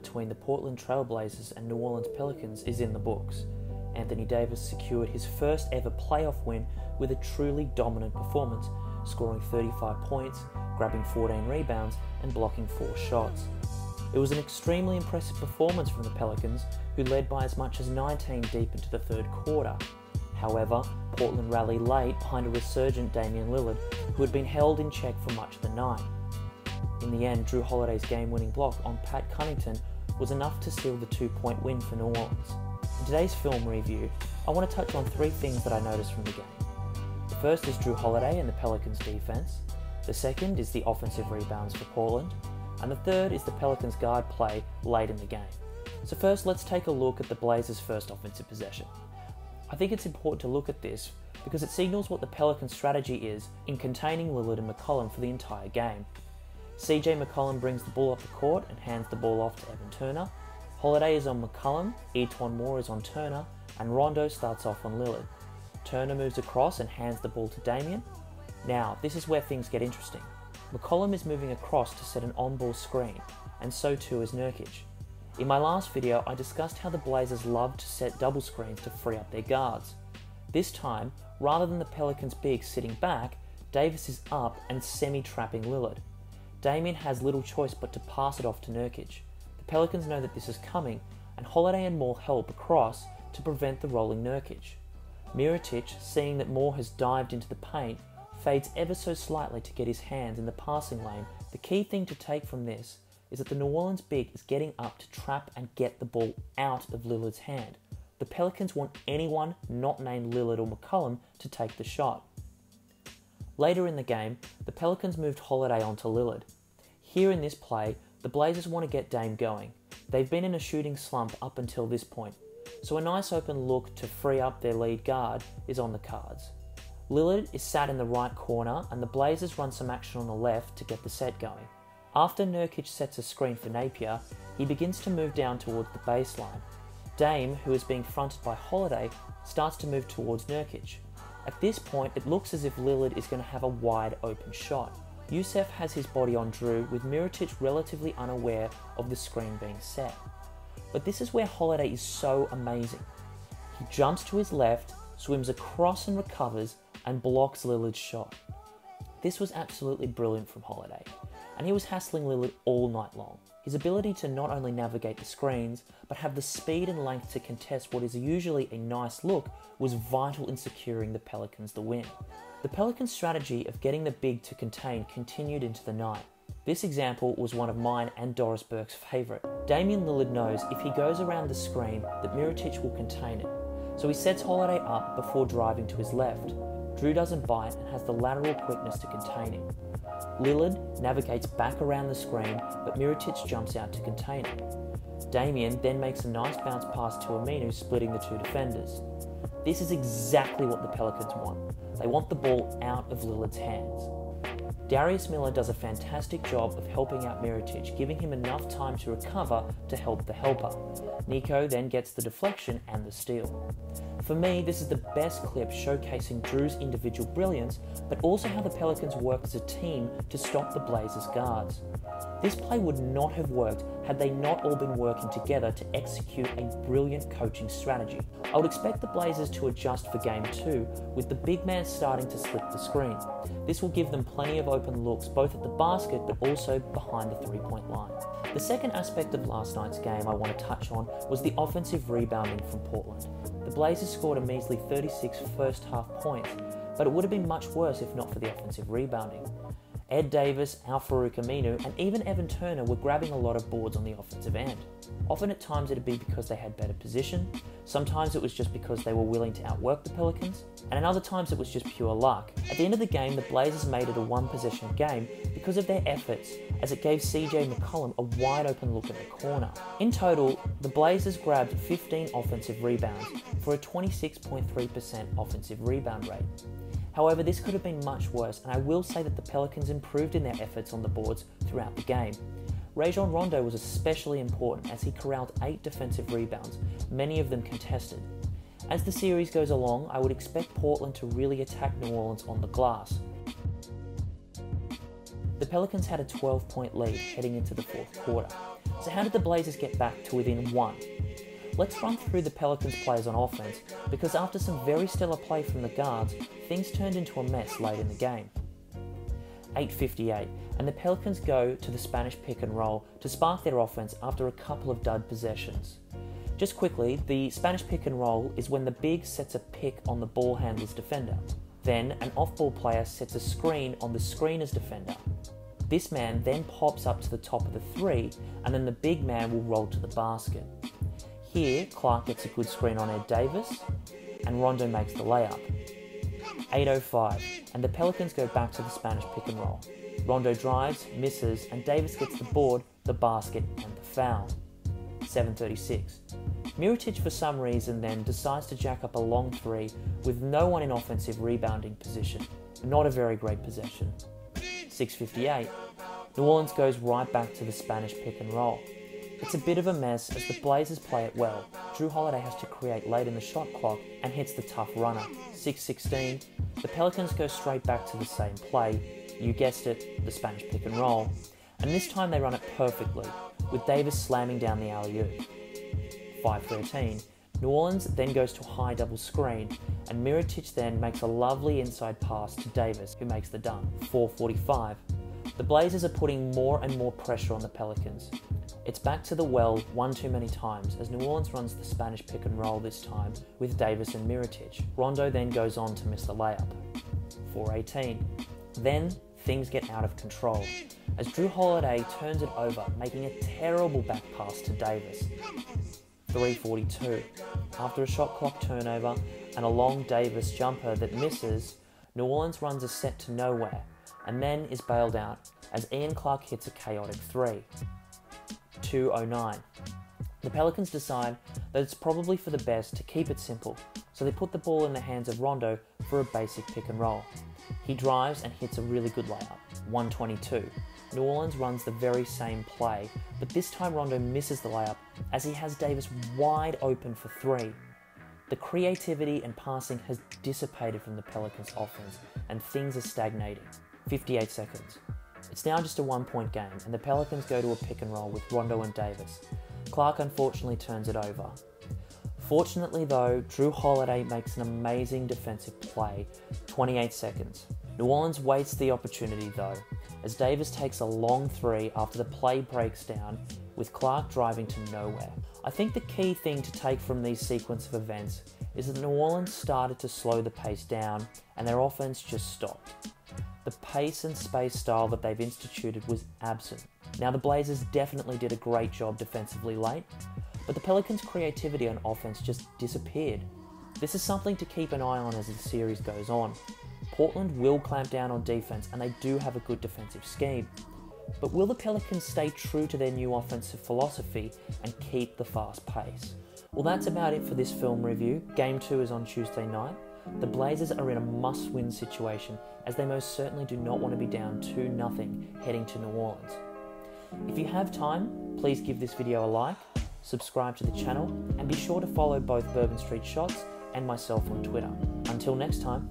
between the Portland Trail Blazers and New Orleans Pelicans is in the books. Anthony Davis secured his first ever playoff win with a truly dominant performance, scoring 35 points, grabbing 14 rebounds, and blocking 4 shots. It was an extremely impressive performance from the Pelicans, who led by as much as 19 deep into the third quarter. However, Portland rallied late behind a resurgent Damian Lillard, who had been held in check for much of the night. In the end, Drew Holiday's game-winning block on Pat Connaughton was enough to seal the 2-point win for New Orleans. In today's film review, I want to touch on 3 things that I noticed from the game. The first is Drew Holiday and the Pelicans' defense. The second is the offensive rebounds for Portland. And the third is the Pelicans' guard play late in the game. So first, let's take a look at the Blazers' first offensive possession. I think it's important to look at this because it signals what the Pelicans' strategy is in containing Lillard and McCollum for the entire game. CJ McCollum brings the ball up the court and hands the ball off to Evan Turner. Holiday is on McCollum, E'Twaun Moore is on Turner, and Rondo starts off on Lillard. Turner moves across and hands the ball to Damian. Now, this is where things get interesting. McCollum is moving across to set an on-ball screen, and so too is Nurkic. In my last video, I discussed how the Blazers love to set double screens to free up their guards. This time, rather than the Pelicans' big sitting back, Davis is up and semi-trapping Lillard. Damian has little choice but to pass it off to Nurkic. The Pelicans know that this is coming, and Holiday and Moore help across to prevent the rolling Nurkic. Mirotic, seeing that Moore has dived into the paint, fades ever so slightly to get his hands in the passing lane. The key thing to take from this is that the New Orleans big is getting up to trap and get the ball out of Lillard's hand. The Pelicans want anyone not named Lillard or McCollum to take the shot. Later in the game, the Pelicans moved Holiday onto Lillard. Here in this play, the Blazers want to get Dame going. They've been in a shooting slump up until this point, so a nice open look to free up their lead guard is on the cards. Lillard is sat in the right corner and the Blazers run some action on the left to get the set going. After Nurkic sets a screen for Napier, he begins to move down towards the baseline. Dame, who is being fronted by Holiday, starts to move towards Nurkic. At this point, it looks as if Lillard is going to have a wide open shot. Youssef has his body on Drew, with Mirotic relatively unaware of the screen being set. But this is where Holiday is so amazing. He jumps to his left, swims across and recovers, and blocks Lillard's shot. This was absolutely brilliant from Holiday, and he was hassling Lillard all night long. His ability to not only navigate the screens, but have the speed and length to contest what is usually a nice look was vital in securing the Pelicans the win. The Pelicans' strategy of getting the big to contain continued into the night. This example was one of mine and Doris Burke's favourite. Damian Lillard knows if he goes around the screen that Mirotic will contain it, so he sets Holiday up before driving to his left. Drew doesn't bite and has the lateral quickness to contain him. Lillard navigates back around the screen, but Mirotic jumps out to contain him. Damian then makes a nice bounce pass to Aminu, splitting the 2 defenders. This is exactly what the Pelicans want. They want the ball out of Lillard's hands. Darius Miller does a fantastic job of helping out Mirotic, giving him enough time to recover to help the helper. Nico then gets the deflection and the steal. For me, this is the best clip showcasing Drew's individual brilliance, but also how the Pelicans work as a team to stop the Blazers' guards. This play would not have worked had they not all been working together to execute a brilliant coaching strategy. I would expect the Blazers to adjust for Game 2, with the big man starting to slip the screen. This will give them plenty of open looks both at the basket but also behind the 3-point line. The second aspect of last night's game I want to touch on was the offensive rebounding from Portland. The Blazers scored a measly 36 first half points, but it would have been much worse if not for the offensive rebounding. Ed Davis, Al-Farouq Aminu, and even Evan Turner were grabbing a lot of boards on the offensive end. Often at times it'd be because they had better position, sometimes it was just because they were willing to outwork the Pelicans, and in other times it was just pure luck. At the end of the game, the Blazers made it a one-possession game because of their efforts, as it gave CJ McCollum a wide open look at the corner. In total, the Blazers grabbed 15 offensive rebounds for a 26.3% offensive rebound rate. However, this could have been much worse, and I will say that the Pelicans improved in their efforts on the boards throughout the game. Rajon Rondo was especially important as he corralled 8 defensive rebounds, many of them contested. As the series goes along, I would expect Portland to really attack New Orleans on the glass. The Pelicans had a 12-point lead heading into the fourth quarter, So how did the Blazers get back to within 1? Let's run through the Pelicans players on offense, because after some very stellar play from the guards, things turned into a mess late in the game. 8:58, and the Pelicans go to the Spanish pick and roll to spark their offense after a couple of dud possessions. Just quickly, the Spanish pick and roll is when the big sets a pick on the ball handler's defender. Then an off-ball player sets a screen on the screener's defender. This man then pops up to the top of the 3, and then the big man will roll to the basket. Here, Clark gets a good screen on Ed Davis, and Rondo makes the layup. 8:05, and the Pelicans go back to the Spanish pick and roll. Rondo drives, misses, and Davis gets the board, the basket, and the foul. 7:36. Mirotić for some reason then decides to jack up a long 3 with no one in offensive rebounding position. Not a very great possession. 6:58. New Orleans goes right back to the Spanish pick and roll. It's a bit of a mess as the Blazers play it well. Jrue Holiday has to create late in the shot clock and hits the tough runner. 6:16. The Pelicans go straight back to the same play. You guessed it, the Spanish pick and roll. And this time they run it perfectly, with Davis slamming down the alley-oop. 5:13. New Orleans then goes to a high double screen, and Mirotić then makes a lovely inside pass to Davis, who makes the dunk. 4:45. The Blazers are putting more and more pressure on the Pelicans. It's back to the well one too many times as New Orleans runs the Spanish pick and roll this time with Davis and Mirotić. Rondo then goes on to miss the layup. 4:18. Then things get out of control as Jrue Holiday turns it over, making a terrible back pass to Davis. 3:42. After a shot clock turnover and a long Davis jumper that misses, New Orleans runs a set to nowhere and then is bailed out as Ian Clark hits a chaotic 3. 2:09. The Pelicans decide that it's probably for the best to keep it simple, so they put the ball in the hands of Rondo for a basic pick and roll. He drives and hits a really good layup. 1:22. New Orleans runs the very same play, but this time Rondo misses the layup as he has Davis wide open for 3. The creativity and passing has dissipated from the Pelicans' offense and things are stagnating. 58 seconds. It's now just a 1-point game and the Pelicans go to a pick and roll with Rondo and Davis. Clark unfortunately turns it over. Fortunately though, Jrue Holiday makes an amazing defensive play. 28 seconds. New Orleans waits the opportunity though, as Davis takes a long 3 after the play breaks down, with Clark driving to nowhere. I think the key thing to take from these sequence of events is that New Orleans started to slow the pace down and their offense just stopped. The pace and space style that they've instituted was absent. Now the Blazers definitely did a great job defensively late, but the Pelicans' creativity on offense just disappeared. This is something to keep an eye on as the series goes on. Portland will clamp down on defense and they do have a good defensive scheme. But will the Pelicans stay true to their new offensive philosophy and keep the fast pace? Well, that's about it for this film review. Game 2 is on Tuesday night. The Blazers are in a must-win situation as they most certainly do not want to be down 2-0 heading to New Orleans. If you have time, please give this video a like, subscribe to the channel, and be sure to follow both Bourbon Street Shots and myself on Twitter. Until next time.